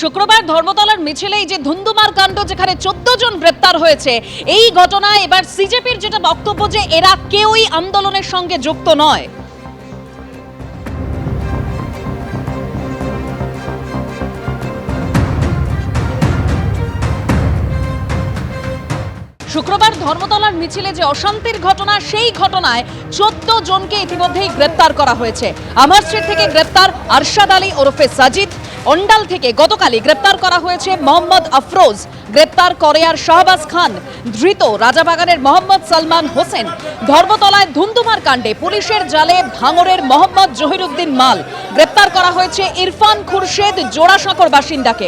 শুক্রবার ধর্মতলার মিছিলে এই যে ধুন্ধুমার কাণ্ড, যেখানে 14 জন গ্রেপ্তার হয়েছে, এই ঘটনায় এবার সিজেপির যেটা বক্তব্য যে এরা কেউই আন্দোলনের সঙ্গে যুক্ত নয়। শুক্রবার ধর্মতলার মিছিলে যে অশান্তির ঘটনা, সেই ঘটনায় 14 জনকে ইতিমধ্যেই গ্রেপ্তার করা হয়েছে। আমার স্ট্রিট থেকে গ্রেপ্তার আরশাদ আলী ওরফে সাজিদ। অন্ডাল থেকে গতকালই গ্রেপ্তার করা হয়েছে মোহাম্মদ আফরোজ। গ্রেপ্তার করেয়ার শাহবাজ খান। ধৃত রাজাবাগানের মোহাম্মদ সালমান হোসেন। ধর্মতলায় ধুন্ধুমার কাণ্ডে পুলিশের জালে ভাঙড়ের মোহাম্মদ জহিরুদ্দিন মাল। গ্রেপ্তার করা হয়েছে ইরফান খুরশেদ জোড়াসাঁকোর বাসিন্দাকে।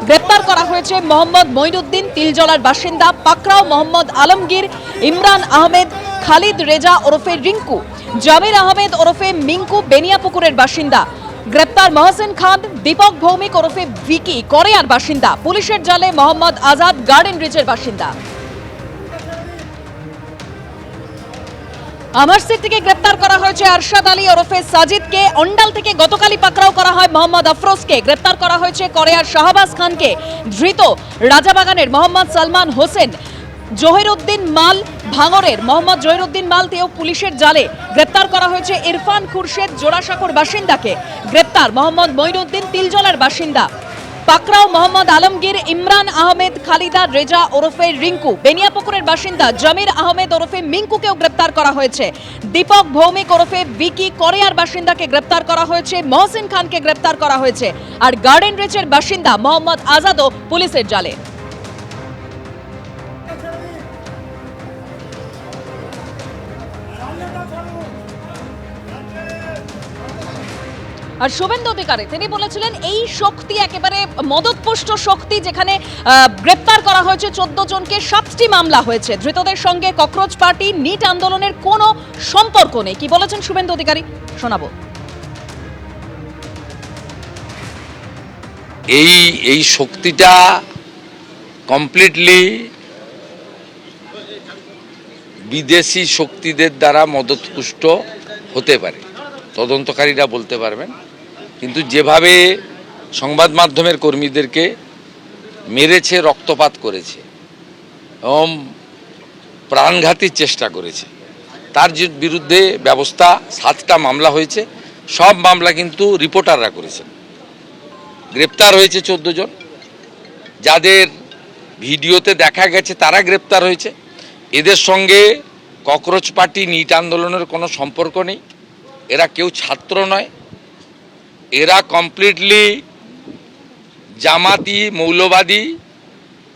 গ্রেপ্তার করা হয়েছে মোহাম্মদ মঈনুদ্দিন তিলজলার বাসিন্দা, পাকরাও মোহাম্মদ আলমগীর, ইমরান আহমেদ, খালিদ রেজা ওরফে রিঙ্কু, জামির আহমেদ ওরফে মিঙ্কু বেনিয়াপুকুরের বাসিন্দা। গ্রেপ্তার মহসিন খান, দীপক ভৌমিক ওরফে ভিকি করেয়ার বাসিন্দা। পুলিশের জালে মোহাম্মদ আজাদ গার্ডেন রিচের বাসিন্দা। আমার স্ট্রিট থেকে গ্রেপ্তার করা হয়েছে আরশাদ আলী ওরফে সাজিদকে। অন্ডাল থেকে গতকালই পাকড়াও করা হয় মোহাম্মদ আফরোজকে। গ্রেপ্তার করা হয়েছে করেয়ার শাহবাজ খানকে। ধৃত রাজাবাগানের মোহাম্মদ সালমান হোসেন। জহিরুদ্দিন মাল, ভাঙড়ের মোহাম্মদ জহিরুদ্দিন মাল তেও পুলিশের জালে। গ্রেপ্তার করা হয়েছে ইরফান খুরশেদ জোড়াসাঁকোর বাসিন্দাকে। গ্রেপ্তার মোহাম্মদ মঈনুদ্দিন তিলজলার বাসিন্দা। পাকরাও মোহাম্মদ আলমগীর, ইমরান আহমেদ, খালিদা রেজা ওরফে রিঙ্কু বেনিয়াপুকুরের বাসিন্দা। জামির আহমেদ ওরফে মিঙ্কুকেও গ্রেপ্তার করা হয়েছে। দীপক ভৌমিক ওরফে ভিকি করেয়ার বাসিন্দাকে গ্রেপ্তার করা হয়েছে। মহসিন খানকে গ্রেপ্তার করা হয়েছে। আর গার্ডেন রিচের বাসিন্দা মোহাম্মদ আজাদও পুলিশের জালে। আর শুভেন্দু অধিকারী তিনি বলেছিলেন এই শক্তি একেবারে মদতপুষ্ট শক্তি, যেখানে গ্রেপ্তার করা হয়েছে 14 জনকে, 7টি মামলা হয়েছে। ধৃতদের সঙ্গে ককরোচ পার্টি, নিট আন্দোলনের কোনো সম্পর্ক নেই। কি বলেছেন শুভেন্দু অধিকারী, শোনাবো। এই শক্তিটা কমপ্লিটলি বিদেশি শক্তিদের দ্বারা মদতপুষ্ট হতে পারে, তদন্তকারীরা বলতে পারবেন। কিন্তু যেভাবে সংবাদ মাধ্যমের কর্মীদেরকে মেরেছে, রক্তপাত করেছে এবং প্রাণঘাতীর চেষ্টা করেছে, তার বিরুদ্ধে ব্যবস্থা 7টা মামলা হয়েছে। সব মামলা কিন্তু রিপোর্টাররা করেছেন। গ্রেপ্তার হয়েছে 14 জন। যাদের ভিডিওতে দেখা গেছে তারা গ্রেপ্তার হয়েছে। এদের সঙ্গে ককরোচ পার্টি, নিট আন্দোলনের কোনো সম্পর্ক নেই। এরা কেউ ছাত্র নয়। এরা কমপ্লিটলি জামাতি, মৌলবাদী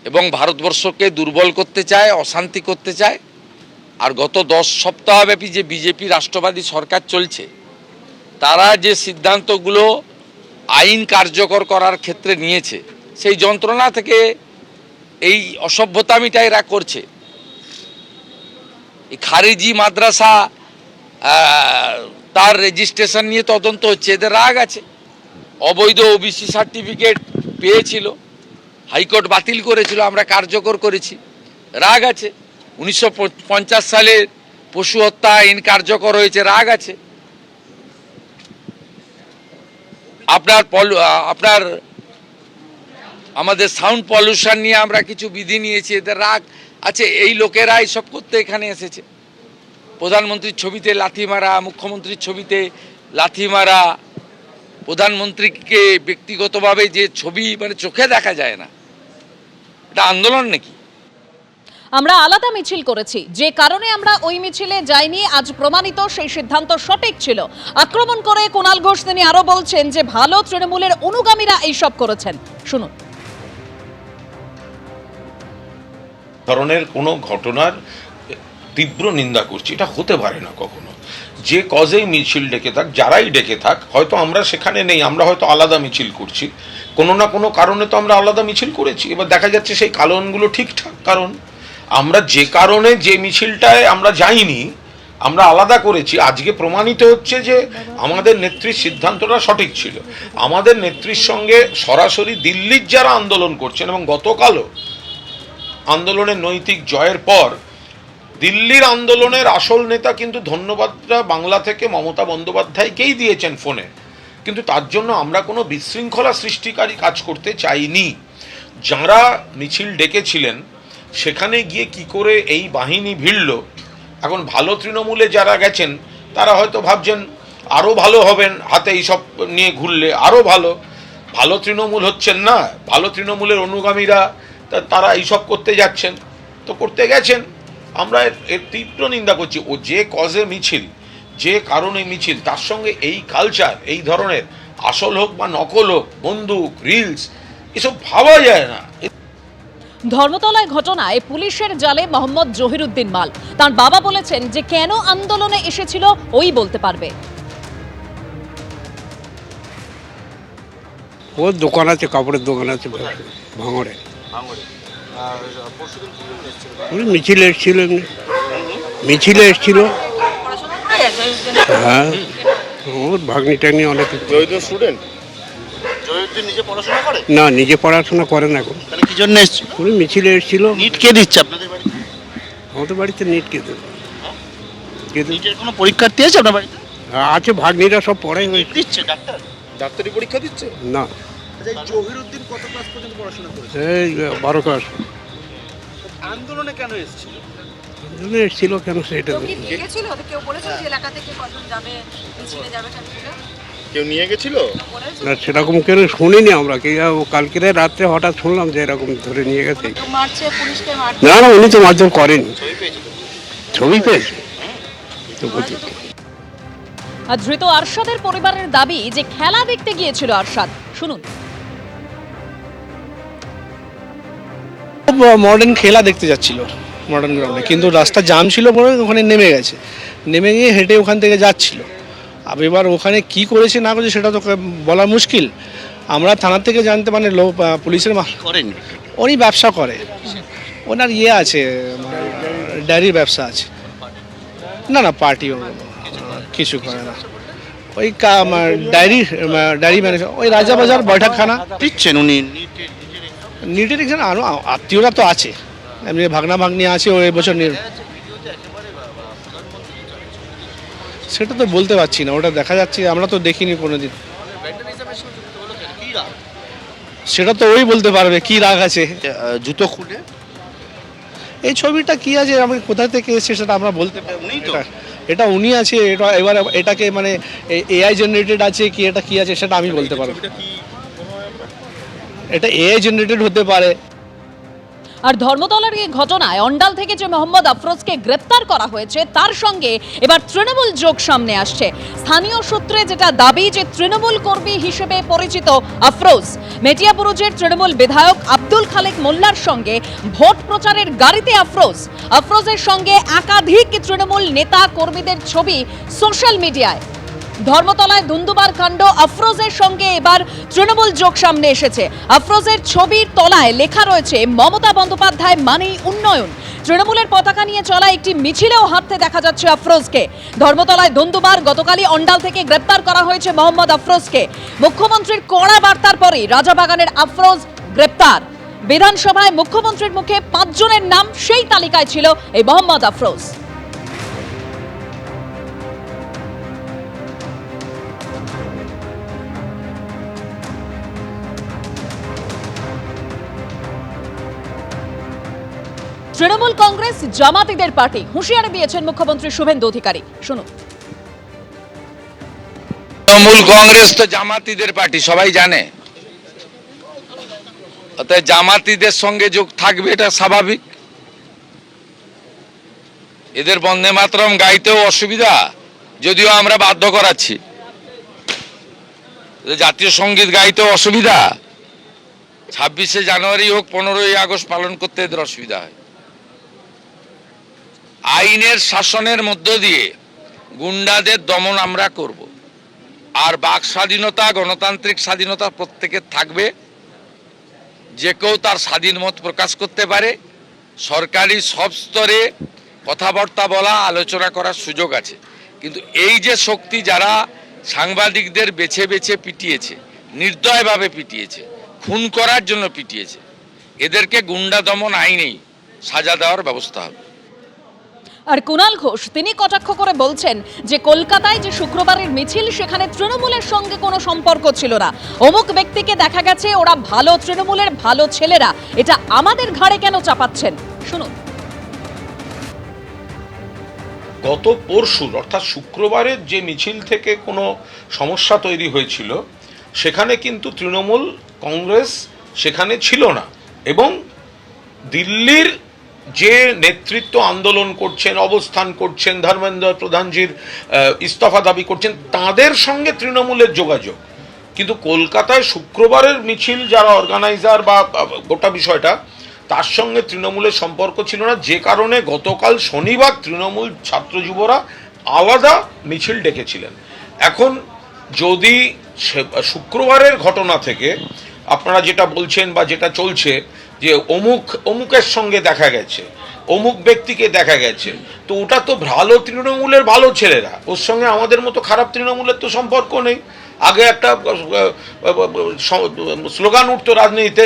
এবং ভারতবর্ষকে দুর্বল করতে চায়, অশান্তি করতে চায়। আর গত 10 সপ্তাহব্যাপী যে বিজেপি রাষ্ট্রবাদী সরকার চলছে, তারা যে সিদ্ধান্তগুলো আইন কার্যকর করার ক্ষেত্রে নিয়েছে, সেই যন্ত্রণা থেকে এই অসভ্যতামিটা এরা করছে। এই খারিজি মাদ্রাসা তার রেজিস্ট্রেশন নিয়ে তদন্ত হচ্ছে, এদের রাগ আছে। অবৈধ ওবিসি সার্টিফিকেট পেয়েছিল, হাইকোর্ট বাতিল করেছিল, আমরা কার্যকর করেছি, রাগ আছে। 1950 সালের পশু হত্যা আইন কার্যকর হয়েছে, রাগ আছে। আপনার আমাদের সাউন্ড পলিউশন নিয়ে আমরা কিছু বিধি নিয়েছি, এদের রাগ আছে। এই লোকেরা এইসব করতে এখানে এসেছে। প্রধানমন্ত্রীর ছবিতে লাথি মারা, মুখ্যমন্ত্রীর ছবিতে লাথি মারা, প্রধানমন্ত্রীকে ব্যক্তিগতভাবে যে ছবি মানে চোখে দেখা যায় না, এটা আন্দোলন নাকি? আমরা আলাদা মিছিল করেছি, যে কারণে আমরা ওই মিছিলে যাইনি আজ প্রমাণিত সেই সিদ্ধান্ত সঠিক ছিল। আক্রমণ করে কুণাল ঘোষ তিনি আরো বলছেন যে ভালো তৃণমূলের অনুগামীরা এইসব করেছেন। শুনুন। ধরনের কোনো ঘটনার তীব্র নিন্দা করছি, এটা হতে পারে না কখনো। যে কজেই মিছিল ডেকে থাক, যারাই ডেকে থাক, হয়তো আমরা সেখানে নেই, আমরা হয়তো আলাদা মিছিল করছি, কোনো না কোনো কারণে তো আমরা আলাদা মিছিল করেছি। এবার দেখা যাচ্ছে সেই কারণগুলো ঠিকঠাক কারণ। আমরা যে কারণে যে মিছিলটায় আমরা যাইনি, আমরা আলাদা করেছি, আজকে প্রমাণিত হচ্ছে যে আমাদের নেত্রীর সিদ্ধান্তটা সঠিক ছিল। আমাদের নেত্রীর সঙ্গে সরাসরি দিল্লির যারা আন্দোলন করছেন, এবং গতকালও আন্দোলনের নৈতিক জয়ের পর দিল্লির আন্দোলনের আসল নেতা কিন্তু ধন্যবাদটা বাংলা থেকে মমতা বন্দ্যোপাধ্যায়কেই দিয়েছেন ফোনে, কিন্তু তার জন্য আমরা কোনো বিশৃঙ্খলা সৃষ্টিকারী কাজ করতে চাইনি। যারা মিছিল ডেকেছিলেন সেখানে গিয়ে কি করে এই বাহিনী ভিড়ল, এখন ভালো তৃণমূলে যারা গেছেন তারা হয়তো ভাবছেন আরও ভালো হবেন, হাতে এইসব নিয়ে ঘুরলে আরও ভালো। ভালো তৃণমূল হচ্ছেন না, ভালো তৃণমূলের অনুগামীরা তারা এইসব করতে যাচ্ছেন, তো করতে গেছেন। আমরা এর তীব্র নিন্দা করছি। ও যে কজে মিছিল, যে কারণে মিছিল, তার সঙ্গে এই কালচার, এই ধরনের আসল হোক বা নকল হোক, বন্দুক, রিলস, এসব ভাবা যায় না। ধর্মতলায় ঘটনায় পুলিশের জালে মোহাম্মদ জহিরুদ্দিন মাল। তার বাবা বলেছেন যে কেন আন্দোলনে এসেছিল ওই বলতে পারবে। ওর দোকান আছে, কাপড়ের দোকান আছে ভাঙড়ে। ওই মিছিলে এসেছিল, এমনি মিছিলে এসেছিল। হ্যাঁ, ওর ভাগ্নি টাগ্নি অনেক। না, নিজে পড়াশোনা করে না এখন। কি জন্য এসেছিল? উনি মিছিলে এসেছিল। নিট কে দিচ্ছে আপনাদের বাড়িতে? আমাদের বাড়িতে নিট কে দেবে? কে দেবে? নিটের কোনো পরীক্ষার্থী আছে আপনার বাড়িতে? আছে, ভাগ্নিরা সব পড়াই হয়েছে। দিচ্ছে ডাক্তার? ডাক্তারি পরীক্ষা দিচ্ছে? না, জহিরুদ্দিন কত ক্লাস পর্যন্ত পড়াশোনা করেছে? এই 12 ক্লাস। আন্দোলনে কেন এসেছিল? এসেছিল কেন সেটা কেউ নিয়ে গেছিল? না, সেরকম কেন শুনিনি আমরা। কি কালকে রাত্রে হঠাৎ শুনলাম যে এরকম ধরে নিয়ে গেছে। না না, উনি তো মারধর করেনি। ছবি পেয়েছে তো বুঝি। আর ধৃত আরশাদের পরিবারের দাবি যে খেলা দেখতে গিয়েছিল আরশাদ। শুনুন। মডার্ন খেলা দেখতে যাচ্ছিল মডার্ন গ্রাউন্ডে, কিন্তু রাস্তা জাম ছিল বলে ওখানে নেমে গেছে। নেমে গিয়ে হেঁটে ওখান থেকে যাচ্ছিল। এবার ওখানে কি করেছে না করেছে সেটা তো বলা মুশকিল। আমরা থানার থেকে জানতে মানে পুলিশের করেন? উনি ব্যবসা করে, ওনার ইয়ে আছে, ডায়েরির ব্যবসা আছে। না না, পার্টিও কিছু করে না, ওই ডায়েরি ম্যানেজার, ওই রাজাবাজার বৈঠকখানা দিচ্ছেন উনি? নিটের এখানে আরও আত্মীয়রা তো আছে, এমনি ভাগনা ভাগ্নি আছে। ও এবছর সেটা তো বলতে পারছি না, ওটা দেখা যাচ্ছে, আমরা তো দেখিনি কোনোদিন। সেটা তো ওই বলতে পারবে কি রাগ আছে। জুতো খুলে এই ছবিটা কি আছে, আমি কোথা থেকে এসেছে সেটা আমরা বলতে পারবো। এটা উনি আছে, এটা এবার এটাকে মানে এআই জেনারেটেড আছে কি, এটা কি আছে সেটা আমি বলতে পারবো। এটা এআই জেনারেটেড হতে পারে। আর ধর্মতলার এই ঘটনায় অন্ডাল থেকে যে মোহাম্মদ আফরোজকে গ্রেপ্তার করা হয়েছে তার সঙ্গে এবার তৃণমূল যোগ সামনে আসছে। স্থানীয় সূত্রে যেটা দাবি যে তৃণমূল কর্মী হিসেবে পরিচিত আফরোজ মেটিয়াবুরুজের তৃণমূল বিধায়ক আব্দুল খালেক মোল্লার সঙ্গে ভোট প্রচারের গাড়িতে আফরোজের সঙ্গে একাধিক তৃণমূল নেতা কর্মীদের ছবি সোশ্যাল মিডিয়ায়। ধর্মতলায় দুন্দুবার কাণ্ড, আফরোজের সঙ্গে এবার তৃণমূল যোগ সামনে এসেছে। আফরোজের ছবির তলায় লেখা রয়েছে মমতা বন্দ্যোপাধ্যায় মানেই উন্নয়ন। তৃণমূলের পতাকা নিয়ে চলা একটি মিছিলেও হাঁটতে দেখা যাচ্ছে আফরোজকে। ধর্মতলায় দুন্দুবার, গতকালই অন্ডাল থেকে গ্রেপ্তার করা হয়েছে মোহাম্মদ আফরোজকে। মুখ্যমন্ত্রীর কড়া বার্তার পরেই রাজাবাগানের আফরোজ গ্রেপ্তার। বিধানসভায় মুখ্যমন্ত্রীর মুখে 5 জনের নাম, সেই তালিকায় ছিল এই মোহাম্মদ আফরোজ। তৃণমূল কংগ্রেস জামাতিদের পার্টি, হুঁশিয়ারি দিয়েছেন মুখ্যমন্ত্রী শুভেন্দু অধিকারী। শুনুন। তৃণমূল কংগ্রেস তো জামাতিদের পার্টি, সবাই জানে। অতএব জামাতিদের সঙ্গে যোগ থাকবে, এটা স্বাভাবিক। এদের বন্দে মাতরম গাইতেও অসুবিধা, যদিও আমরা বাধ্য করাচ্ছি। জাতীয় সঙ্গীত গাইতেও অসুবিধা। 26শে জানুয়ারি হোক 15ই আগস্ট পালন করতে এদের অসুবিধা হয়। আইনের শাসনের মধ্য দিয়ে গুন্ডাদের দমন আমরা করব। আর বাক স্বাধীনতা, গণতান্ত্রিক স্বাধীনতা প্রত্যেকের থাকবে। যে কেউ তার স্বাধীন মত প্রকাশ করতে পারে। সরকারি সব স্তরে কথাবার্তা বলা, আলোচনা করার সুযোগ আছে। কিন্তু এই যে শক্তি যারা সাংবাদিকদের বেছে বেছে পিটিয়েছে, নির্দয়ভাবে পিটিয়েছে, খুন করার জন্য পিটিয়েছে, এদেরকে গুন্ডা দমন আইনেই সাজা দেওয়ার ব্যবস্থা হবে। আর কুণাল ঘোষ তিনি কটাক্ষ করে বলছেন যে কলকাতায় যে শুক্রবারের মিছিল সেখানে তৃণমূলের সঙ্গে কোনো সম্পর্ক ছিল না। অমুক ব্যক্তিকে দেখা গেছে ওরা ভালো, তৃণমূলের ভালো ছেলেরা, এটা আমাদের ঘাড়ে কেন চাপাচ্ছেন? শুনুন। গত পরশুর অর্থাৎ শুক্রবারের যে মিছিল থেকে কোনো সমস্যা তৈরি হয়েছিল সেখানে কিন্তু তৃণমূল কংগ্রেস সেখানে ছিল না, এবং দিল্লির যে নেতৃত্ব আন্দোলন করছেন, অবস্থান করছেন, ধর্মেন্দ্র প্রধানজির ইস্তফা দাবি করছেন, তাদের সঙ্গে তৃণমূলের যোগাযোগ। কিন্তু কলকাতায় শুক্রবারের মিছিল যারা অর্গানাইজার বা গোটা বিষয়টা, তার সঙ্গে তৃণমূলের সম্পর্ক ছিল না, যে কারণে গতকাল শনিবার তৃণমূল ছাত্র যুবরা আলাদা মিছিল ডেকেছিলেন। এখন যদি শুক্রবারের ঘটনা থেকে আপনারা যেটা বলছেন বা যেটা চলছে যে অমুকের সঙ্গে দেখা গেছে, অমুক ব্যক্তিকে দেখা গেছে, তো ওটা তো ভালো তৃণমূলের ভালো ছেলেরা, ওর সঙ্গে আমাদের মতো খারাপ তৃণমূলের তো সম্পর্ক নেই। আগে একটা স্লোগান উঠতো রাজনীতিতে,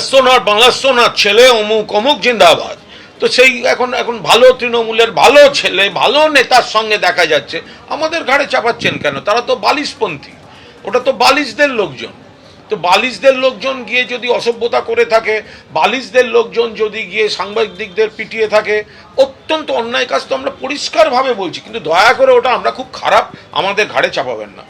সোনার বাংলা, সোনার ছেলে, অমুক অমুক জিন্দাবাদ। তো সেই এখন ভালো তৃণমূলের ভালো ছেলে, ভালো নেতার সঙ্গে দেখা যাচ্ছে, আমাদের ঘাড়ে চাপাচ্ছেন কেন? তারা তো বালিশপন্থী, ওটা তো বালিশদের লোকজন। তো বালিশদের লোকজন গিয়ে যদি অসভ্যতা করে থাকে, বালিশদের লোকজন যদি গিয়ে সাংবাদিকদের পিটিয়ে থাকে, অত্যন্ত অন্যায় কাজ, তো আমরা পরিষ্কারভাবে বলছি। কিন্তু দয়া করে ওটা আমরা খুব খারাপ আমাদের ঘাড়ে চাপাবেন না।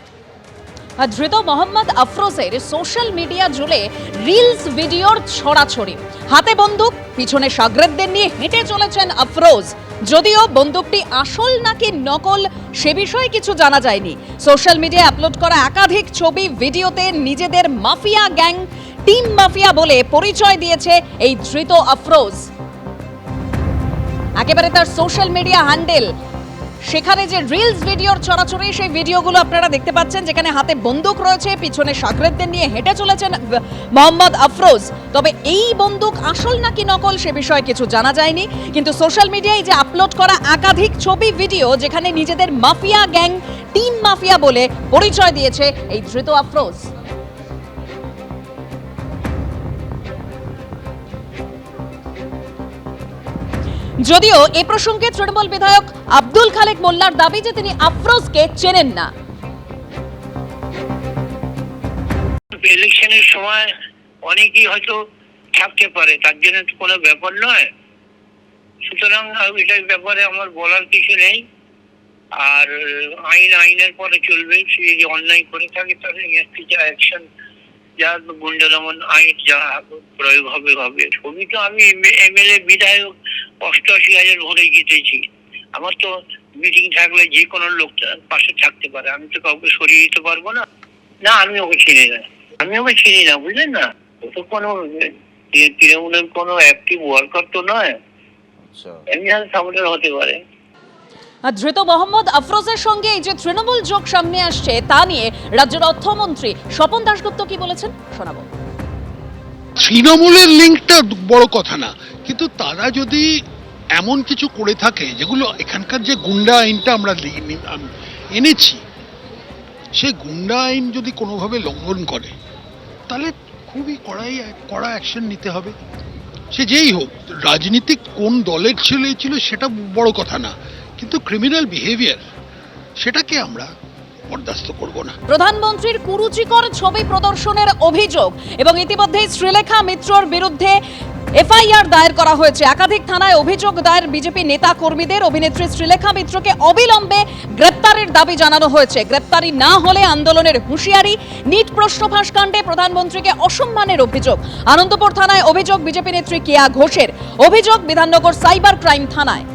ধৃত মোহাম্মদ আফরোজের সোশ্যাল মিডিয়া জুড়ে রিলস ভিডিওর ছড়াছড়ি। হাতে বন্দুক, পিছনে শাগরেদদের নিয়ে হেঁটে চলেছেন আফরোজ। যদিও বন্দুকটি আসল নাকি নকল সে বিষয়ে কিছু জানা যায়নি। সোশ্যাল মিডিয়ায় আপলোড করা একাধিক ছবি, ভিডিওতে নিজেদের মাফিয়া গ্যাং, টিম মাফিয়া বলে পরিচয় দিয়েছে এই ধৃত আফরোজ। একেবারে তার সোশ্যাল মিডিয়া হ্যান্ডেল, সেখানে যে রিলস ভিডিওর ছড়াছড়ি, সেই ভিডিওগুলো আপনারা দেখতে পাচ্ছেন, যেখানে হাতে বন্দুক রয়েছে, পিছনে শাগরেদদের নিয়ে হেঁটে চলেছেন মোহাম্মদ আফরোজ। তবে এই বন্দুক আসল নাকি নকল সে বিষয়ে কিছু জানা যায়নি। কিন্তু সোশ্যাল মিডিয়ায় যে আপলোড করা একাধিক ছবি, ভিডিও, যেখানে নিজেদের মাফিয়া গ্যাং, টিম মাফিয়া বলে পরিচয় দিয়েছে এই ধৃত আফরোজ। যদিও এ প্রসঙ্গে তৃণমূল বিধায়ক আব্দুল খালেক মোল্লার দাবি যে তিনি আফরোজকে চেনেন না। ইলেকশনের সময় অনেকেই হয়তো থাকতে পারে, তার জন্য তো কোনো ব্যাপার নয়। সুতরাং এটার ব্যাপারে আমার বলার কিছু নেই। আর আইনের পরে চলবে। সে যদি অন্যায় করে থাকে তাহলে যা অ্যাকশন, যা গুন্ডা দমন আইন যা প্রয়োগ হবে হবে। ছবি তো আমি এমএলএ বিধায়ক 88,000 ভোটে জিতেছি। আমার তো মিটিং থাকলে যে কোনো লোক পাশে থাকতে পারে, আমি তো কাউকে সরিয়ে দিতে পারবো না। না, আমি ওকে চিনি না, বুঝলেন না? ও তো কোনো তৃণমূলের কোনো অ্যাক্টিভ ওয়ার্কার তো নয়, এমনি সাপোর্টার হতে পারে। ধৃত মোহাম্মদ আফরোজের সঙ্গে এই যে তৃণমূল যোগ সামনে আসছে, তা নিয়ে রাজ্যের অর্থমন্ত্রী স্বপন দাশগুপ্ত কি বলেছেন শোনাবো। তৃণমূলের লিঙ্কটা বড় কথা না, কিন্তু তারা যদি এমন কিছু করে থাকে যেগুলো, এখানকার যে গুন্ডা আইনটা আমরা এনেছি, সে গুন্ডা আইন যদি কোনোভাবে লঙ্ঘন করে তাহলে খুবই কড়া অ্যাকশন নিতে হবে। সে যেই হোক, রাজনীতিক কোন দলের ছিল সেটা বড় কথা না, কিন্তু ক্রিমিনাল বিহেভিয়ার সেটাকে আমরা বরদাস্ত করব না। প্রধানমন্ত্রীর কুরুচিকর ছবি প্রদর্শনের অভিযোগ এবং ইতিমধ্যেই শ্রীলেখা মিত্রর বিরুদ্ধে এফআইআর দায়ের করা হয়েছে। একাধিক থানায় অভিযোগ দায়ের বিজেপি নেতা কর্মীদের। অভিনেত্রী শ্রীলেখা মিত্রকে অবিলম্বে গ্রেপ্তারের দাবি জানানো হয়েছে। গ্রেপ্তারি না হলে আন্দোলনের হুঁশিয়ারি। নিট প্রশ্ন ফাঁস কাণ্ডে প্রধানমন্ত্রীকে অসম্মানের অভিযোগ। আনন্দপুর থানায় অভিযোগ বিজেপি নেত্রী কেয়া ঘোষের। অভিযোগ বিধাননগর সাইবার ক্রাইম থানায়।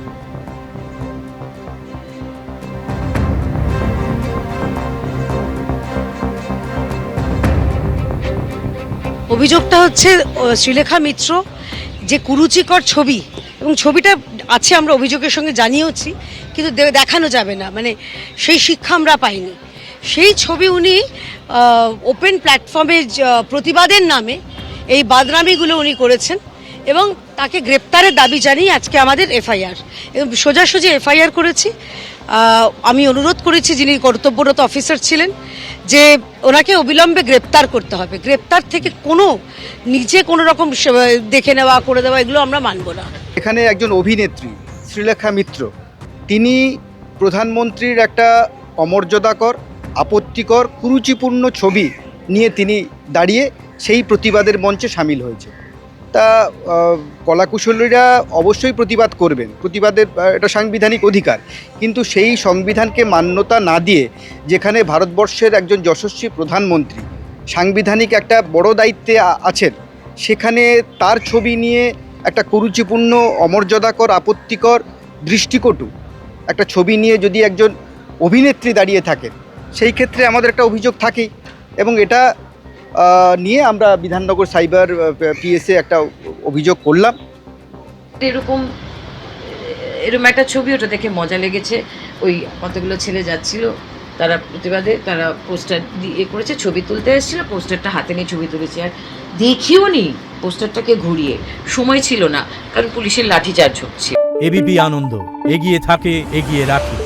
অভিযোগটা হচ্ছে শ্রীলেখা মিত্র যে কুরুচিকর ছবি, এবং ছবিটা আছে, আমরা অভিযোগের সঙ্গে জানিয়েওছি, কিন্তু দেখানো যাবে না, মানে সেই শিক্ষা আমরা পাইনি। সেই ছবি উনি ওপেন প্ল্যাটফর্মে প্রতিবাদের নামে এই বাদনামিগুলো উনি করেছেন, এবং তাকে গ্রেপ্তারের দাবি জানিয়ে আজকে আমাদের এফআইআর, এবং সোজাসুজি এফআইআর করেছি। আমি অনুরোধ করেছি যিনি কর্তব্যরত অফিসার ছিলেন যে ওনাকে অবিলম্বে গ্রেপ্তার করতে হবে। গ্রেপ্তার থেকে নিজে কোনো রকম দেখে নেওয়া, করে দেওয়া, এগুলো আমরা মানব না। এখানে একজন অভিনেত্রী শ্রীলেখা মিত্র, তিনি প্রধানমন্ত্রীর একটা অমর্যাদাকর, আপত্তিকর, কুরুচিপূর্ণ ছবি নিয়ে তিনি দাঁড়িয়ে সেই প্রতিবাদের মঞ্চে সামিল হয়েছে। তা কলাকুশলীরা অবশ্যই প্রতিবাদ করবেন, প্রতিবাদের এটা সাংবিধানিক অধিকার, কিন্তু সেই সংবিধানকে মান্যতা না দিয়ে যেখানে ভারতবর্ষের একজন যশস্বী প্রধানমন্ত্রী সাংবিধানিক একটা বড় দায়িত্বে আছেন, সেখানে তার ছবি নিয়ে একটা কুরুচিপূর্ণ, অমর্যাদাকর, আপত্তিকর, দৃষ্টিকটু একটা ছবি নিয়ে যদি একজন অভিনেত্রী দাঁড়িয়ে থাকেন, সেই ক্ষেত্রে আমাদের একটা অভিযোগ থাকেই, এবং এটা নিয়ে আমরা বিধাননগর সাইবার পিএসে একটা অভিযোগ করলাম। এরকম একটা ছবি, ওটা দেখে মজা লেগেছে। ওই কতগুলো ছেলে যাচ্ছিল, তারা প্রতিবাদে তারা পোস্টার দিয়ে করেছে, ছবি তুলতে এসেছিল, পোস্টারটা হাতে নিয়ে ছবি তুলেছে। আর দেখিও নি পোস্টারটাকে ঘুরিয়ে, সময় ছিল না, কারণ পুলিশের লাঠিচার্জ হচ্ছে। এবিপি আনন্দ, এগিয়ে থাকে, এগিয়ে রাখে।